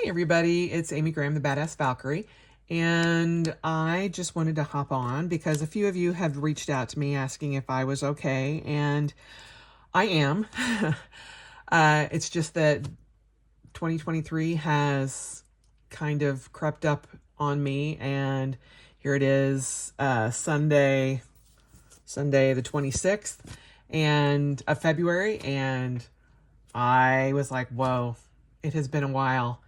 Hey everybody, it's Amy Graham, the Badass Valkyrie, and I just wanted to hop on because a few of you have reached out to me asking if I was okay, and I am. It's just that 2023 has kind of crept up on me, and here it is, Sunday the 26th of February, and I was like, whoa, it has been a while.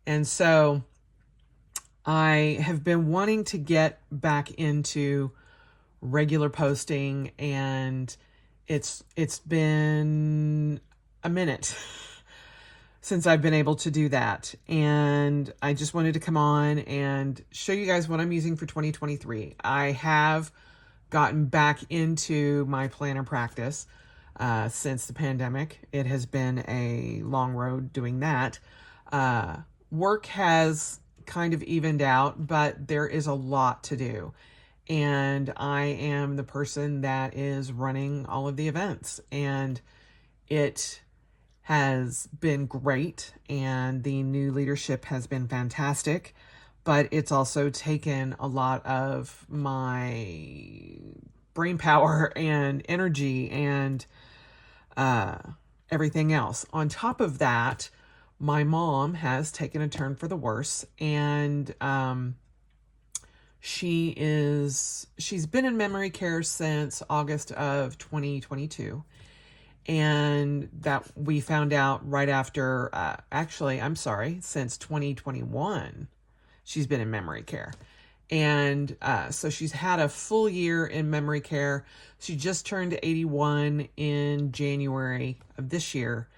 And so I have been wanting to get back into regular posting, and it's been a minute since I've been able to do that. And I just wanted to come on and show you guys what I'm using for 2023. I have gotten back into my planner practice since the pandemic. It has been a long road doing that. Work has kind of evened out, but there is a lot to do. And I am the person that is running all of the events. And it has been great. And the new leadership has been fantastic. But it's also taken a lot of my brain power and energy and everything else. On top of that, my mom has taken a turn for the worse, and she's been in memory care since August of 2022, and that we found out right after, since 2021, she's been in memory care. And so she's had a full year in memory care. She just turned 81 in January of this year,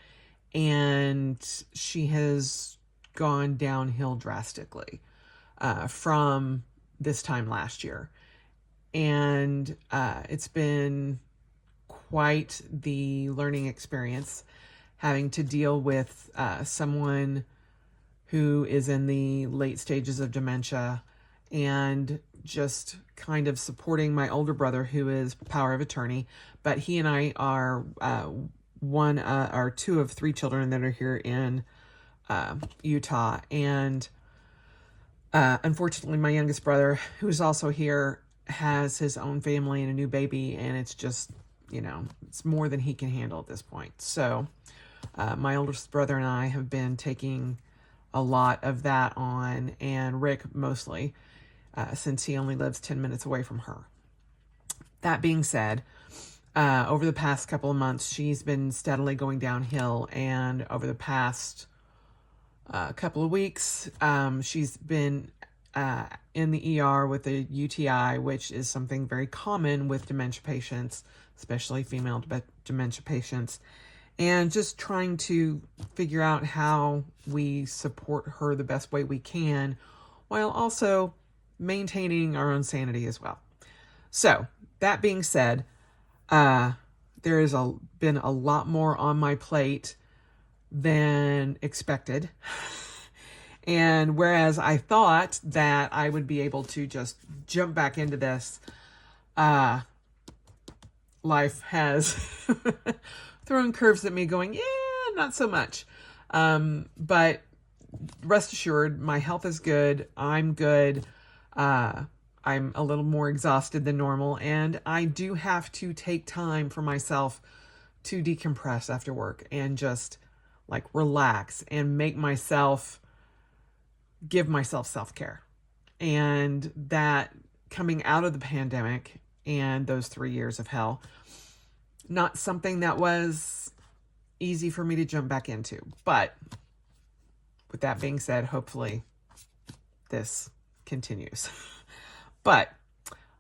and she has gone downhill drastically from this time last year. And it's been quite the learning experience having to deal with someone who is in the late stages of dementia, and just kind of supporting my older brother, who is power of attorney, but he and I are two of three children that are here in Utah. And unfortunately, my youngest brother, who is also here, has his own family and a new baby, and it's just, it's more than he can handle at this point. So my oldest brother and I have been taking a lot of that on, and Rick mostly, since he only lives 10 minutes away from her. That being said, over the past couple of months, she's been steadily going downhill, and over the past couple of weeks, she's been in the ER with a UTI, which is something very common with dementia patients, especially female dementia patients, and just trying to figure out how we support her the best way we can, while also maintaining our own sanity as well. So, that being said, there has been a lot more on my plate than expected. And whereas I thought that I would be able to just jump back into this, life has thrown curves at me going, yeah, not so much. But rest assured, my health is good. I'm good. I'm a little more exhausted than normal, and I do have to take time for myself to decompress after work and just like relax and give myself self-care. And that, coming out of the pandemic and those 3 years of hell, not something that was easy for me to jump back into. But with that being said, hopefully this continues. But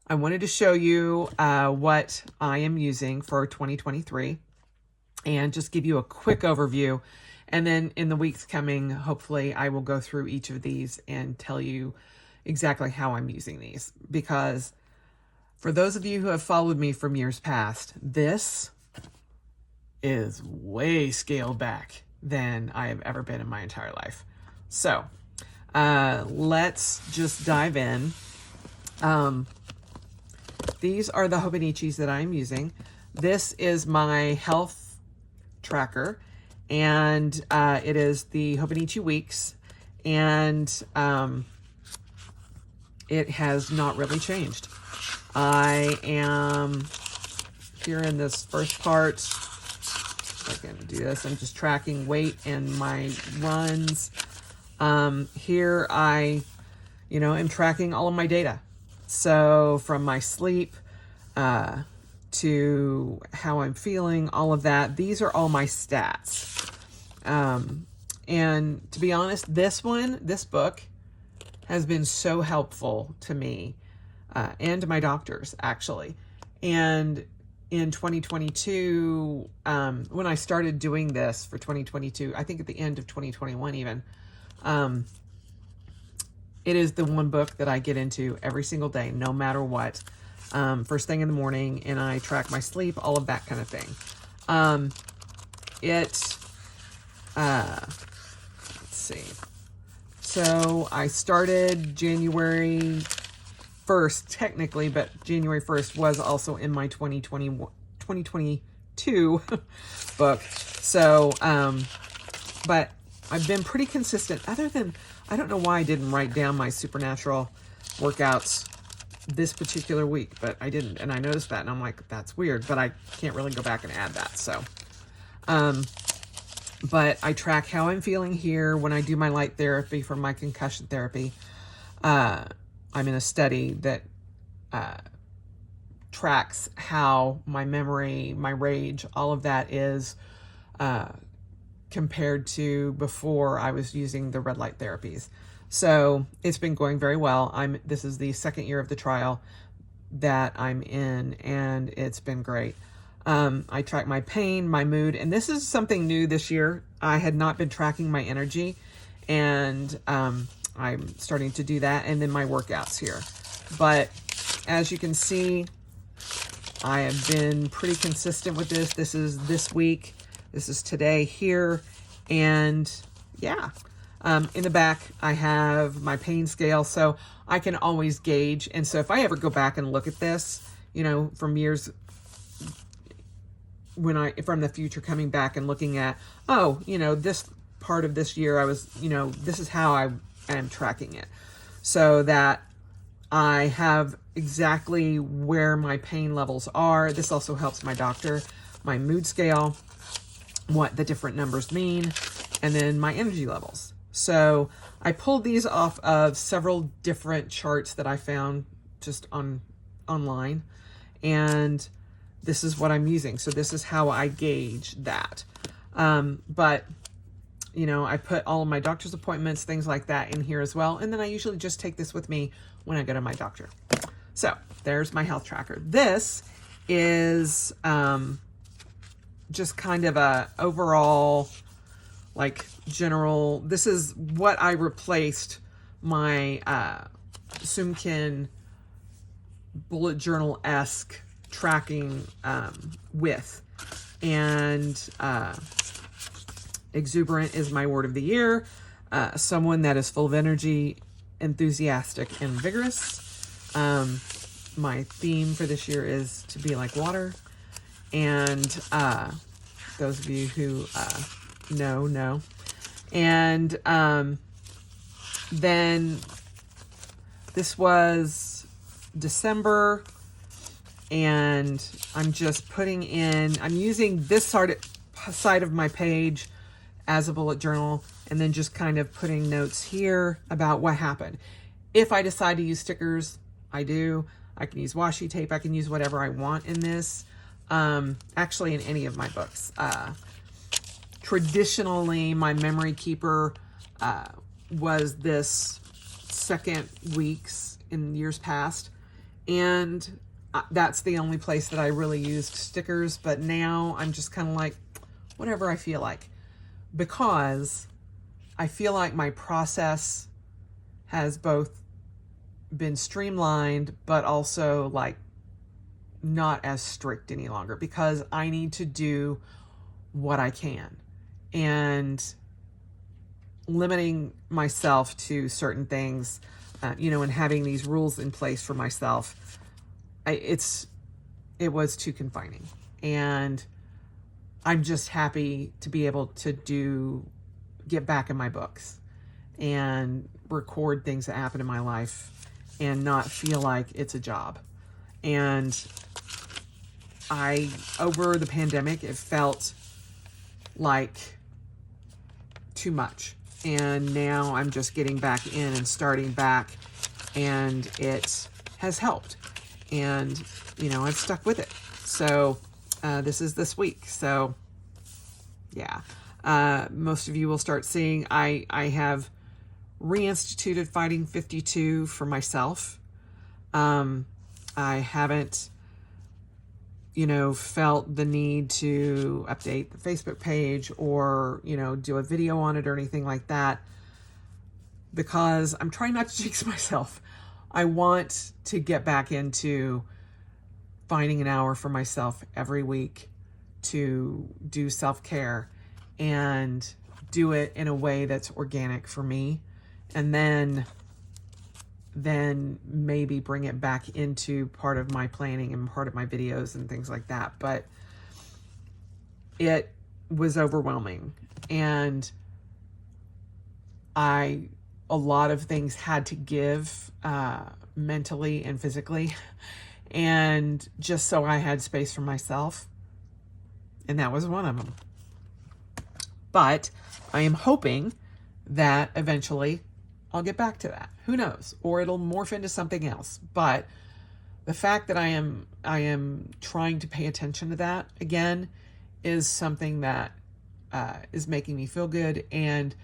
I wanted to show you what I am using for 2023 and just give you a quick overview. And then in the weeks coming, hopefully I will go through each of these and tell you exactly how I'm using these. Because for those of you who have followed me from years past, this is way scaled back than I have ever been in my entire life. So let's just dive in. These are the Hobonichis that I'm using. This is my health tracker, and it is the Hobonichi Weeks, and it has not really changed. I am here in this first part. If I can do this, I'm just tracking weight and my runs. Here I, am tracking all of my data. So from my sleep to how I'm feeling, all of that. These are all my stats. And to be honest, this book has been so helpful to me and to my doctors, actually. And in 2022, when I started doing this for 2022, I think at the end of 2021 even, it is the one book that I get into every single day, no matter what. First thing in the morning, and I track my sleep, all of that kind of thing. Let's see. So I started January 1st, technically, but January 1st was also in my 2022 book. So, but I've been pretty consistent, other than, I don't know why I didn't write down my supernatural workouts this particular week, but I didn't. And I noticed that, and I'm like, that's weird, but I can't really go back and add that. So, but I track how I'm feeling here when I do my light therapy for my concussion therapy. I'm in a study that tracks how my memory, my rage, all of that is compared to before I was using the red light therapies. So it's been going very well. This is the second year of the trial that I'm in, and it's been great. I track my pain, my mood, and this is something new this year. I had not been tracking my energy, and I'm starting to do that, and then my workouts here. But as you can see, I have been pretty consistent with this. This is this week. This is today here, and yeah. In the back, I have my pain scale, so I can always gauge. And so if I ever go back and look at this, from years from the future, coming back and looking at, this part of this year, I was, this is how I am tracking it, so that I have exactly where my pain levels are. This also helps my doctor, my mood scale, what the different numbers mean, and then my energy levels. So I pulled these off of several different charts that I found just online, and this is what I'm using. So this is how I gauge that. But I put all of my doctor's appointments, things like that, in here as well. And then I usually just take this with me when I go to my doctor. So there's my health tracker. This is just kind of a overall, general. This is what I replaced my Sumkin bullet journal-esque tracking with. And exuberant is my word of the year. Someone that is full of energy, enthusiastic, and vigorous. My theme for this year is to be like water. And those of you who know. And then this was December, and I'm just putting in, I'm using this side of my page as a bullet journal, and then just kind of putting notes here about what happened. If I decide to use stickers, I do. I can use washi tape. I can use whatever I want in this. Actually, in any of my books. Traditionally, my memory keeper was this second weeks in years past, and that's the only place that I really used stickers. But now I'm just kind of like, whatever I feel like, because I feel like my process has both been streamlined, but also not as strict any longer, because I need to do what I can, and limiting myself to certain things, and having these rules in place for myself, it was too confining. And I'm just happy to be able to get back in my books and record things that happen in my life and not feel like it's a job. And over the pandemic, it felt like too much. And now I'm just getting back in and starting back, and it has helped. And, I've stuck with it. So this is this week. So yeah, most of you will start seeing I have reinstituted Fighting 52 for myself. I haven't, felt the need to update the Facebook page or, do a video on it or anything like that, because I'm trying not to jinx myself. I want to get back into finding an hour for myself every week to do self-care and do it in a way that's organic for me. And then maybe bring it back into part of my planning and part of my videos and things like that. But it was overwhelming, and a lot of things had to give mentally and physically, and just so I had space for myself. And that was one of them. But I am hoping that eventually I'll get back to that. Who knows? Or it'll morph into something else. But the fact that I am trying to pay attention to that again is something that is making me feel good and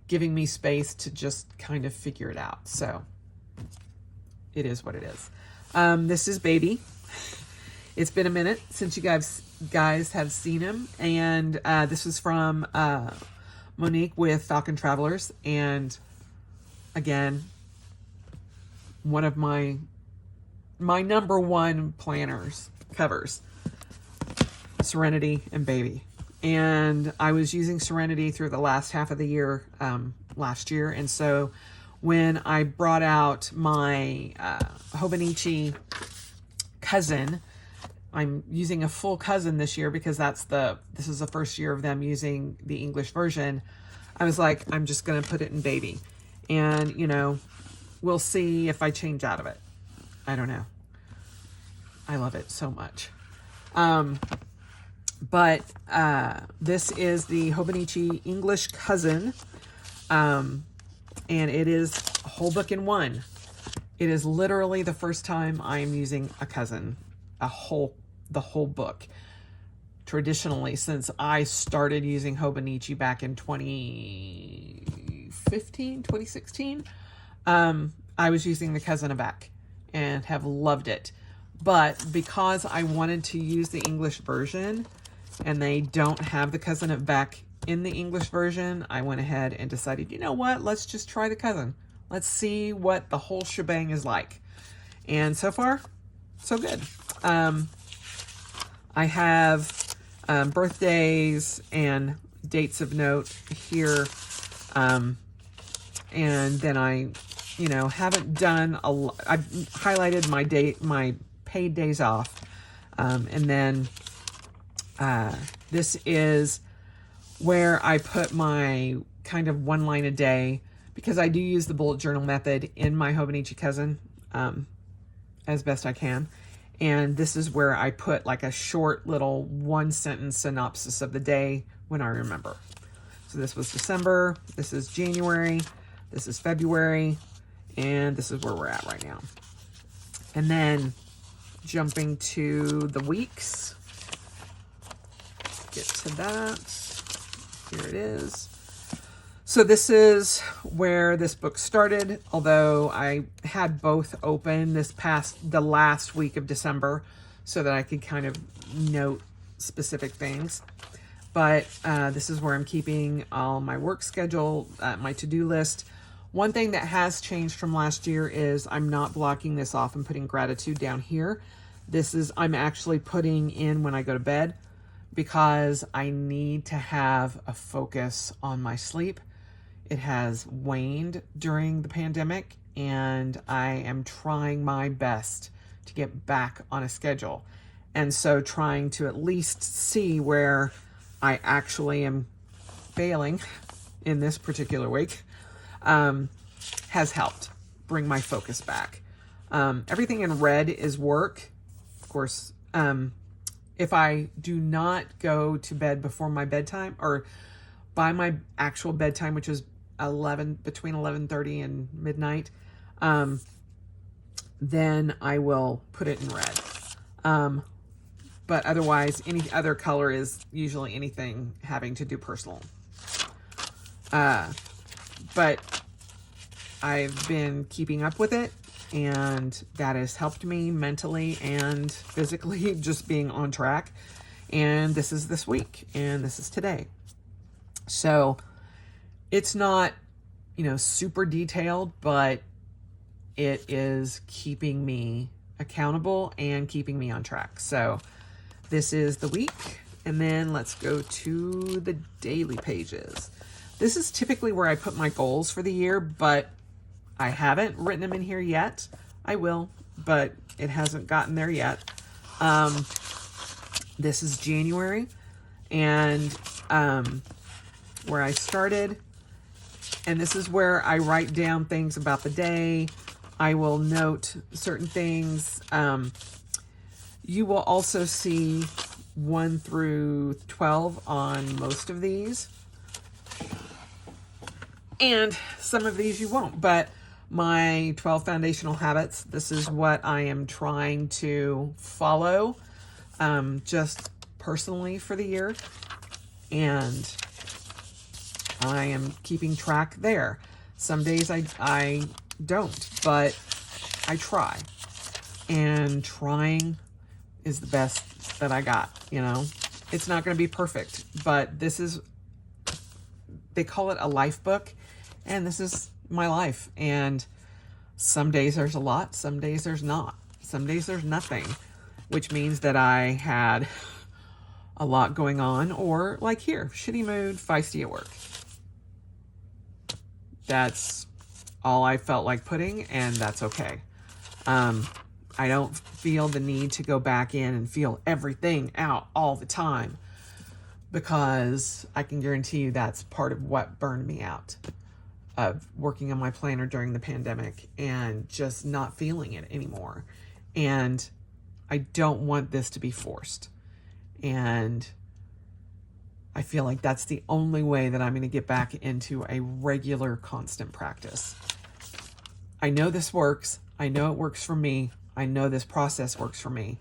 giving me space to just kind of figure it out. So it is what it is. This is Baby. It's been a minute since you guys have seen him. And this was from Monique with Falcon Travelers. And again, one of my number one covers, Serenity and Baby. And I was using Serenity through the last half of the year last year. And so when I brought out my Hobonichi cousin, I'm using a full cousin this year because this is the first year of them using the English version. I was like, I'm just going to put it in Baby. And, we'll see if I change out of it. I don't know. I love it so much. But this is the Hobonichi English cousin. And it is a whole book in one. It is literally the first time I'm using a cousin, the whole book. Traditionally, since I started using Hobonichi back in 2016, I was using the cousin of back and have loved it. But because I wanted to use the English version and they don't have the cousin of back in the English version, I went ahead and decided, you know what, let's just try the cousin. Let's see what the whole shebang is like. And so far, so good. I have birthdays and dates of note here. And then I, haven't done I've highlighted my paid days off. And then this is where I put my kind of one line a day, because I do use the bullet journal method in my Hobonichi cousin as best I can. And this is where I put like a short little 1-sentence synopsis of the day when I remember. So this was December, this is January, this is February, and this is where we're at right now. And then jumping to the weeks. Let's get to that. Here it is. So this is where this book started, although I had both open the last week of December so that I could kind of note specific things. But this is where I'm keeping all my work schedule, my to-do list. One thing that has changed from last year is I'm not blocking this off and putting gratitude down here. I'm actually putting in when I go to bed, because I need to have a focus on my sleep. It has waned during the pandemic, and I am trying my best to get back on a schedule. And so trying to at least see where I actually am failing in this particular week. has helped bring my focus back. Everything in red is work. Of course, if I do not go to bed before my bedtime or by my actual bedtime, which is between 11:30 and midnight, then I will put it in red. But otherwise, any other color is usually anything having to do personal. But I've been keeping up with it, and that has helped me mentally and physically, just being on track. And this is this week, and this is today. So it's not, super detailed, but it is keeping me accountable and keeping me on track. So this is the week, and then let's go to the daily pages. This is typically where I put my goals for the year, but I haven't written them in here yet. I will, but it hasn't gotten there yet. This is January, and where I started, and this is where I write down things about the day. I will note certain things. You will also see 1 through 12 on most of these. And some of these you won't, but my 12 foundational habits, this is what I am trying to follow, just personally for the year. And I am keeping track there. Some days I don't, but I try. And trying is the best that I got, It's not going to be perfect, but this is, they call it a life book, and this is my life. And some days there's a lot, some days there's not. Some days there's nothing, which means that I had a lot going on, or like here, shitty mood, feisty at work. That's all I felt like putting, and that's okay. I don't feel the need to go back in and feel everything out all the time, because I can guarantee you that's part of what burned me out, of working on my planner during the pandemic and just not feeling it anymore. And I don't want this to be forced. And I feel like that's the only way that I'm going to get back into a regular, constant practice. I know this works. I know it works for me. I know this process works for me.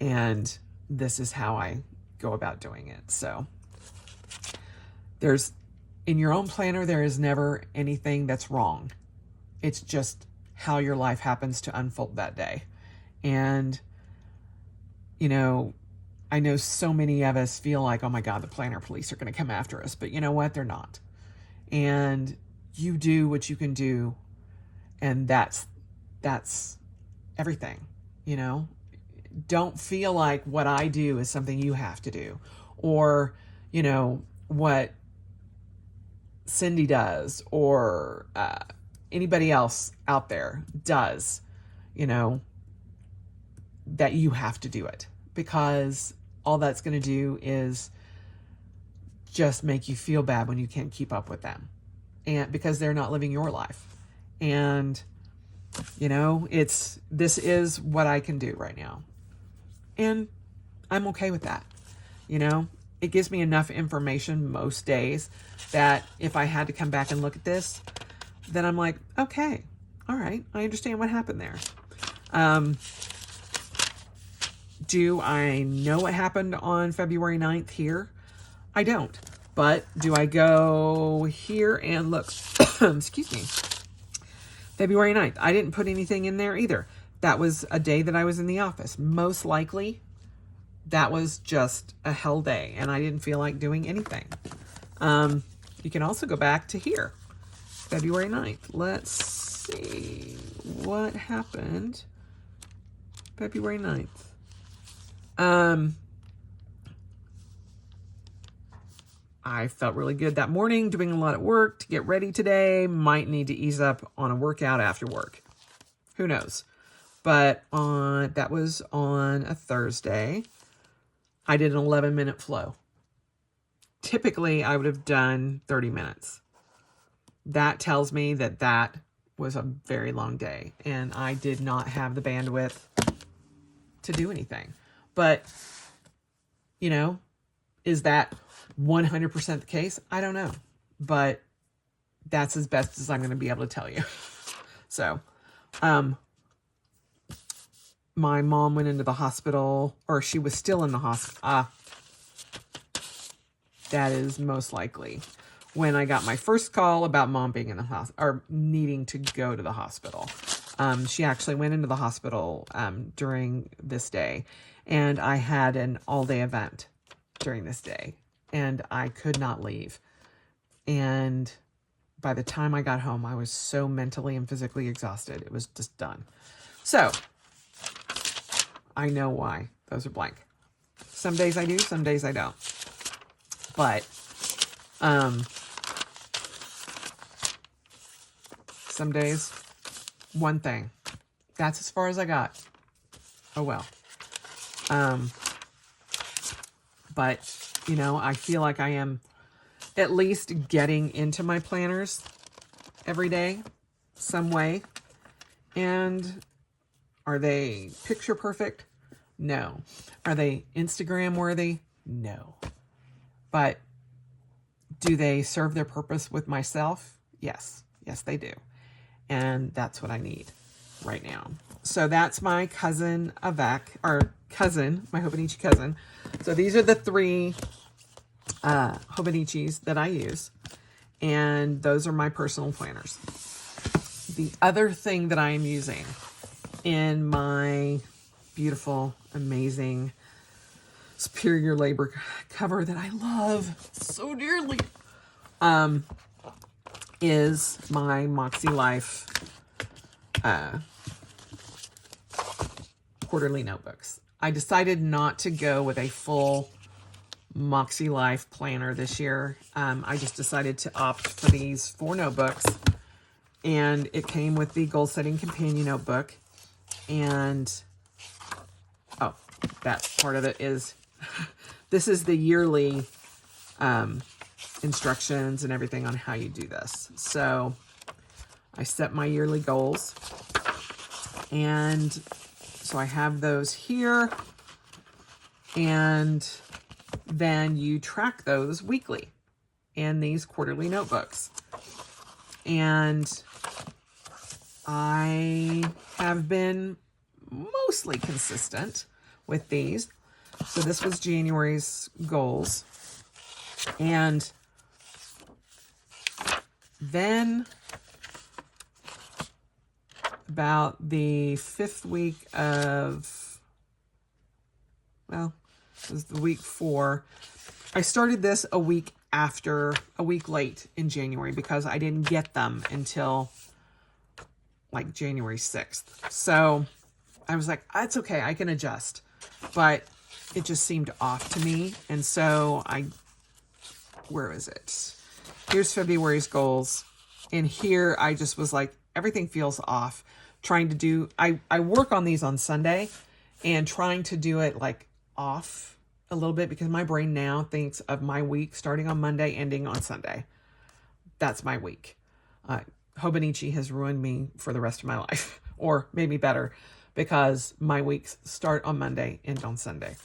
And this is how I go about doing it. So in your own planner, there is never anything that's wrong. It's just how your life happens to unfold that day. And, I know so many of us feel like, oh my God, the planner police are going to come after us. But you know what? They're not. And you do what you can do. And that's everything, Don't feel like what I do is something you have to do, or, what Cindy does, or anybody else out there does, that you have to do it, because all that's going to do is just make you feel bad when you can't keep up with them, and because they're not living your life. And this is what I can do right now. And I'm okay with that. It gives me enough information most days that if I had to come back and look at this, then I'm like, okay, all right, I understand what happened there. Do I know what happened on February 9th here? I don't. But do I go here and look? Excuse me. February 9th. I didn't put anything in there either. That was a day that I was in the office. Most likely, that was just a hell day, and I didn't feel like doing anything. You can also go back to here, February 9th. Let's see what happened February 9th. I felt really good that morning, doing a lot at work to get ready today. Might need to ease up on a workout after work. Who knows? But that was on a Thursday. I did an 11-minute flow. Typically, I would have done 30 minutes. that tells me that that was a very long day and I did not have the bandwidth to do anything. But, you know, is that 100% the case? I don't know. But that's as best as I'm going to be able to tell you. So, my mom went into the hospital, or she was still in the hospital. That is most likely when I got my first call about mom being in the hospital or needing to go to the hospital. She actually went into the hospital during this day, and I had an all-day event during this day, and I could not leave. And by the time I got home, I was so mentally and physically exhausted. It was just done. So I know why those are blank. Some days I do, some days I don't. But some days, one thing. That's as far as I got. Oh well. But, you know, I feel like I am at least getting into my planners every day, some way. And are they picture perfect? No. Are they Instagram worthy? No. But do they serve their purpose with myself? Yes. Yes, they do. And that's what I need right now. So that's my cousin Avec, or cousin, my Hobonichi cousin. So these are the 3 Hobonichis that I use. And those are my personal planners. The other thing that I am using in my beautiful, amazing Superior Labor cover that I love so dearly is my Moxie Life quarterly notebooks. I decided not to go with a full Moxie Life planner this year. I just decided to opt for these 4 notebooks, and it came with the goal setting companion notebook. And oh, that part of it is this is the yearly instructions and everything on how you do this. So I set my yearly goals, and so I have those here, and then you track those weekly in these quarterly notebooks. And I have been mostly consistent with these. So this was January's goals. And then about the 5th week of, well, it was the week 4. I started this a week late in January because I didn't get them until like January 6th. So I was like, it's okay, I can adjust. But it just seemed off to me. And so where is it? Here's February's goals. And here I just was like, everything feels off. Trying to do, I work on these on Sunday and trying to do it like off a little bit because my brain now thinks of my week starting on Monday, ending on Sunday. That's my week. Hobonichi has ruined me for the rest of my life, or maybe better, because my weeks start on Monday, end on Sunday.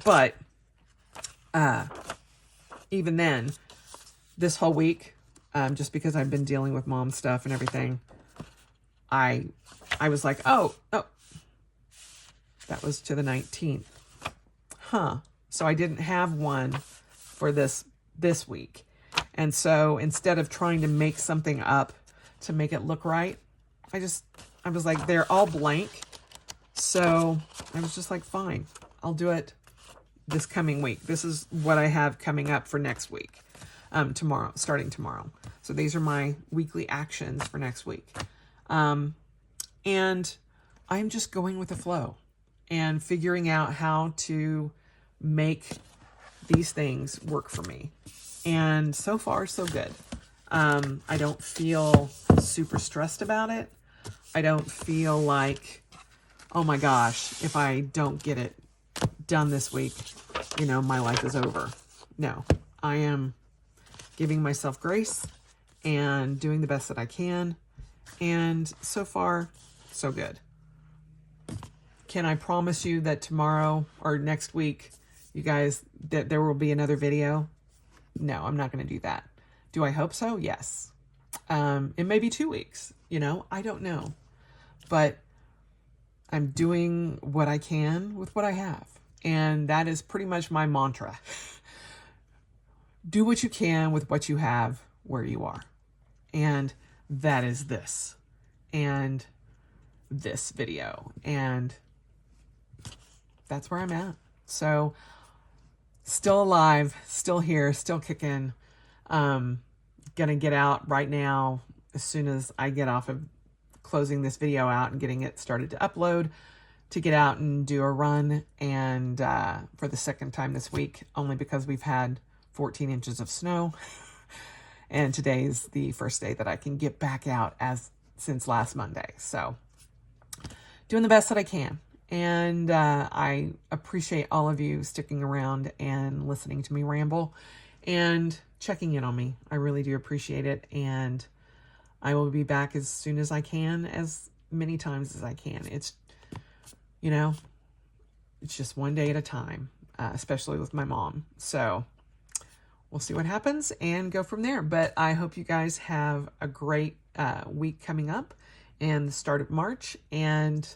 But even then, this whole week, just because I've been dealing with mom stuff and everything, I was like, oh, that was to the 19th. Huh. So I didn't have one for this week. And so instead of trying to make something up to make it look right, I was like, they're all blank. So I was just like, fine, I'll do it this coming week. This is what I have coming up for next week, starting tomorrow. So these are my weekly actions for next week. And I'm just going with the flow and figuring out how to make these things work for me. And so far, so good. I don't feel super stressed about it. I don't feel like, oh my gosh, if I don't get it done this week, my life is over. No, I am giving myself grace and doing the best that I can. And so far, so good. Can I promise you that tomorrow or next week, you guys, that there will be another video? No, I'm not going to do that. Do I hope so? Yes. It may be 2 weeks, you know, I don't know. But I'm doing what I can with what I have. And that is pretty much my mantra. Do what you can with what you have where you are. And that is this. And this video. And that's where I'm at. So still alive, still here, still kicking. Gonna get out right now as soon as I get off of closing this video out and getting it started to upload, to get out and do a run, and for the second time this week, only because we've had 14 inches of snow. And today's the first day that I can get back out since last Monday. So doing the best that I can. And I appreciate all of you sticking around and listening to me ramble and checking in on me. I really do appreciate it. And I will be back as soon as I can, as many times as I can. It's, you know, it's just one day at a time, especially with my mom. So we'll see what happens and go from there. But I hope you guys have a great week coming up and the start of March. And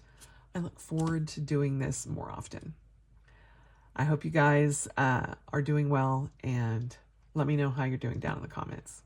I look forward to doing this more often. I hope you guys are doing well, and let me know how you're doing down in the comments.